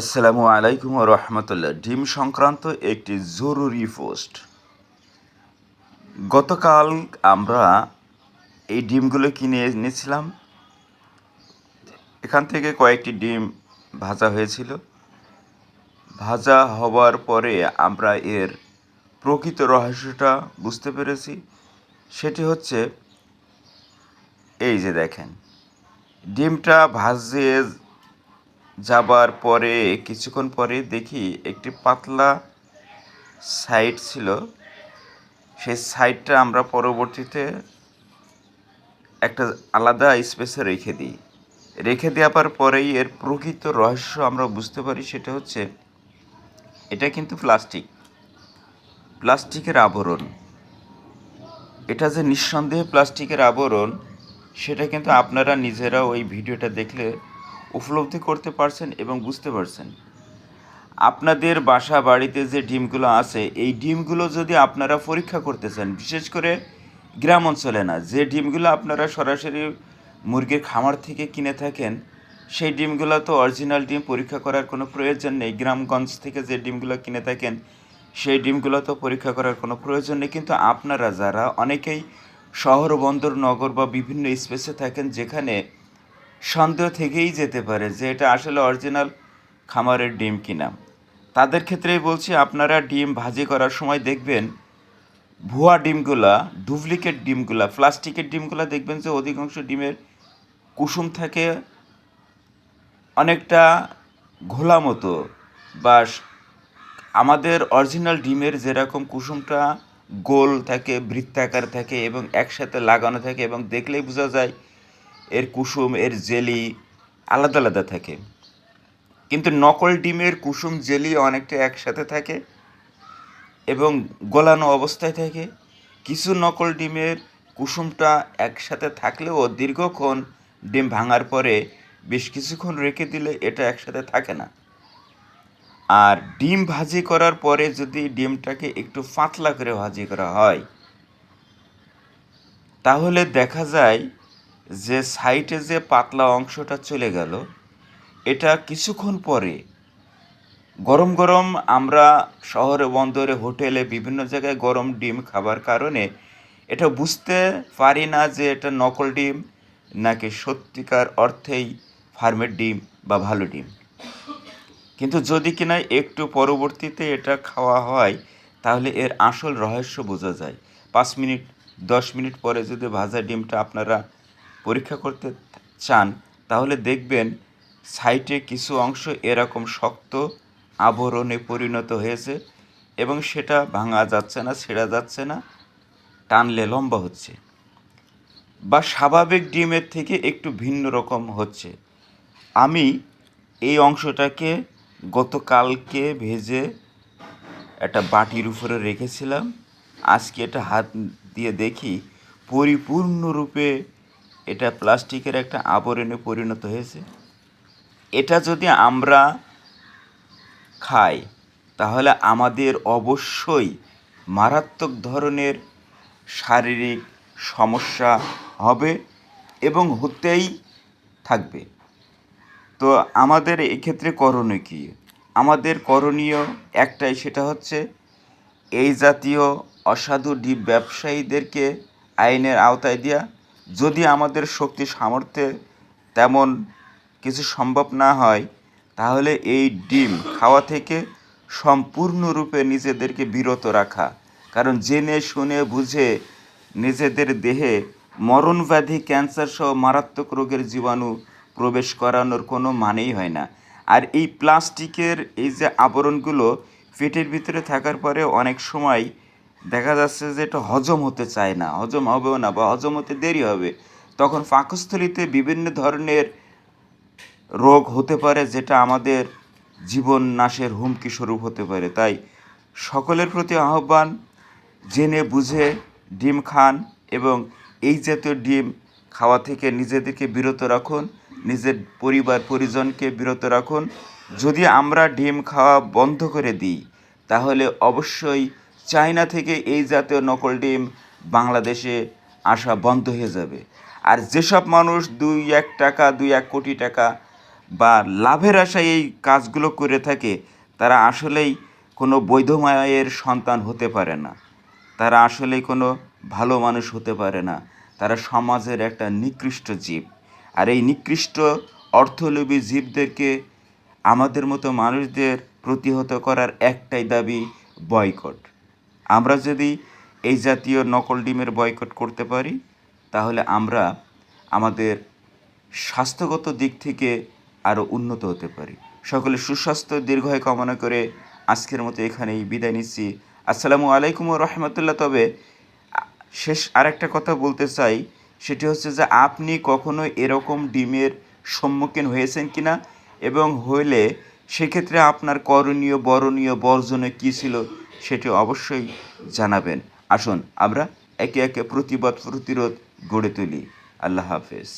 আসসালামু আলাইকুম রহমতুল্লাহ। ডিম সংক্রান্ত একটি জরুরি পোস্ট। গতকাল আমরা এই ডিমগুলো কিনে এনেছিলাম। এখান থেকে কয়েকটি ডিম ভাজা হয়েছিল। ভাজা হওয়ার পরে আমরা এর প্রকৃত রহস্যটা বুঝতে পেরেছি। সেটি হচ্ছে এই যে দেখেন, ডিমটা ভাজে যাবার পরে কিছুক্ষণ পরে দেখি একটি পাতলা সাইড ছিল। সেই সাইডটা আমরা পরবর্তীতে একটা আলাদা স্পেসে রেখে দেওয়ার পরেই এর প্রকৃত রহস্য আমরা বুঝতে পারি। সেটা হচ্ছে এটা কিন্তু প্লাস্টিকের আবরণ। এটা যে নিঃসন্দেহে প্লাস্টিকের আবরণ সেটা কিন্তু আপনারা নিজেরা ওই ভিডিওটা দেখলে উপলব্ধি করতে পারছেন এবং বুঝতে পারছেন। আপনাদের বাসা বাড়িতে যে ডিমগুলো আছে, এই ডিমগুলো যদি আপনারা পরীক্ষা করতে চান, বিশেষ করে গ্রাম অঞ্চলে না, যে ডিমগুলো আপনারা সরাসরি মুরগির খামার থেকে কিনে থাকেন, সেই ডিমগুলো তো অরিজিনাল ডিম পরীক্ষা করার কোনো প্রয়োজন নেই। গ্রামগঞ্জ থেকে যে ডিমগুলো কিনে থাকেন সেই ডিমগুলো তো পরীক্ষা করার কোনো প্রয়োজন নেই। কিন্তু আপনারা যারা অনেকেই শহর, বন্দর, নগর বা বিভিন্ন স্পেসে থাকেন, যেখানে সন্দেহ থেকেই যেতে পারে যে এটা আসলে অরিজিনাল খামারের ডিম কিনা, তাদের ক্ষেত্রেই বলছি, আপনারা ডিম ভাজি করার সময় দেখবেন ভুয়া ডিমগুলা, ডুপ্লিকেট ডিমগুলা, প্লাস্টিকের ডিমগুলা দেখবেন যে অধিকাংশ ডিমের কুসুম থাকে অনেকটা ঘোলা মতো, বা আমাদের অরিজিনাল ডিমের যেরকম কুসুমটা গোল থাকে, বৃত্তাকার থাকে এবং একসাথে লাগানো থাকে এবং দেখলেই বোঝা যায় এর কুসুম, এর জেলি আলাদা আলাদা থাকে। কিন্তু নকল ডিমের কুসুম, জেলি অনেকটা একসাথে থাকে এবং গোলানো অবস্থায় থাকে। কিছু নকল ডিমের কুসুমটা একসাথে থাকলেও দীর্ঘক্ষণ ডিম ভাঙার পরে বেশ কিছুক্ষণ রেখে দিলে এটা একসাথে থাকে না। আর ডিম ভাজি করার পরে যদি ডিমটাকে একটু পাতলা করে ভাজি করা হয়, তাহলে দেখা যায় যে সাইডে যে পাতলা অংশটা চলে গেল, এটা কিছুক্ষণ পরে গরম গরম, আমরা শহরে, বন্দরে, হোটেলে বিভিন্ন জায়গায় গরম ডিম খাবার কারণে এটা বুঝতে পারি না যে এটা নকল ডিম নাকি সত্যিকার অর্থেই ফার্মের ডিম বা ভালো ডিম। কিন্তু যদি কিনা একটু পরবর্তীতে এটা খাওয়া হয়, তাহলে এর আসল রহস্য বোঝা যায়। 5 মিনিট 10 মিনিট পরে যদি ভাজা ডিমটা আপনারা পরীক্ষা করতে চান, তাহলে দেখবেন সাইডে কিছু অংশ এরকম শক্ত আবরণে পরিণত হয়েছে এবং সেটা ভাঙা যাচ্ছে না, ছেঁড়া যাচ্ছে না, টানলে লম্বা হচ্ছে, বা স্বাভাবিক ডিমের থেকে একটু ভিন্ন রকম হচ্ছে। আমি এই অংশটাকে গতকালকে ভেজে একটা বাটির উপরে রেখেছিলাম। আজকে এটা হাত দিয়ে দেখি পরিপূর্ণরূপে এটা প্লাস্টিকের একটা আবরণে পরিণত হয়েছে। এটা যদি আমরা খাই, তাহলে আমাদের অবশ্যই মারাত্মক ধরনের শারীরিক সমস্যা হবে এবং হতেই থাকবে। তো আমাদের এক্ষেত্রে করণীয় কী? আমাদের করণীয় একটাই, সেটা হচ্ছে এই জাতীয় অসাধু ডিম ব্যবসায়ীদেরকে আইনের আওতায় দেওয়া। যদি আমাদের শক্তি সামর্থ্যে তেমন কিছু সম্ভব না হয়, তাহলে এই ডিম খাওয়া থেকে সম্পূর্ণরূপে নিজেদেরকে বিরত রাখা। কারণ জেনে শুনে বুঝে নিজেদের দেহে মরণব্যাধি, ক্যান্সার সহ মারাত্মক রোগের জীবাণু প্রবেশ করানোর কোনো মানেই হয় না। আর এই প্লাস্টিকের এই যে আবরণগুলো পেটের ভিতরে থাকার পরে অনেক সময় দেখা যাচ্ছে যে এটা হজম হতে চায় না, হজম হবেও না বা হজম হতে দেরি হবে। তখন পাকস্থলীতে বিভিন্ন ধরনের রোগ হতে পারে, যেটা আমাদের জীবন নাশের হুমকি স্বরূপ হতে পারে। তাই সকলের প্রতি আহ্বান, জেনে বুঝে ডিম খান এবং এই জাতীয় ডিম খাওয়া থেকে নিজেদেরকে বিরত রাখুন, নিজের পরিবার পরিজনকে বিরত রাখুন। যদি আমরা ডিম খাওয়া বন্ধ করে দিই, তাহলে অবশ্যই চায়না থেকে এই জাতীয় নকল ডিম বাংলাদেশে আসা বন্ধ হয়ে যাবে। আর যেসব মানুষ 2-1 টাকা, 2-1 কোটি টাকা বা লাভের আশায় এই কাজগুলো করে থাকে, তারা আসলেই কোনো বৈধ মায়ের সন্তান হতে পারে না, তারা আসলেই কোনো ভালো মানুষ হতে পারে না, তারা সমাজের একটা নিকৃষ্ট জীব। আর এই নিকৃষ্ট অর্থলোভী জীবদেরকে আমাদের মতো মানুষদের প্রতিহত করার একটাই দাবি, বয়কট। আমরা যদি এই জাতীয় নকল ডিমের বয়কট করতে পারি, তাহলে আমরা আমাদের স্বাস্থ্যগত দিক থেকে আরও উন্নত হতে পারি। সকলে সুস্বাস্থ্য দীর্ঘায়ু কামনা করে আজকের মতো এখানেই বিদায় নিচ্ছি। আসসালামু আলাইকুম ওয়া রাহমাতুল্লাহ। তবে শেষ আরেকটা কথা বলতে চাই, সেটি হচ্ছে যে আপনি কখনো এরকম ডিমের সম্মুখীন হয়েছেন কিনা, এবং হইলে সেক্ষেত্রে আপনার করণীয়, বরণীয়, বর্জনীয় কী ছিল সেটি অবশ্যই জানাবেন। আসুন আমরা একে একে প্রতিবাদ প্রতিরোধ গড়ে তুলি। আল্লাহ হাফেজ।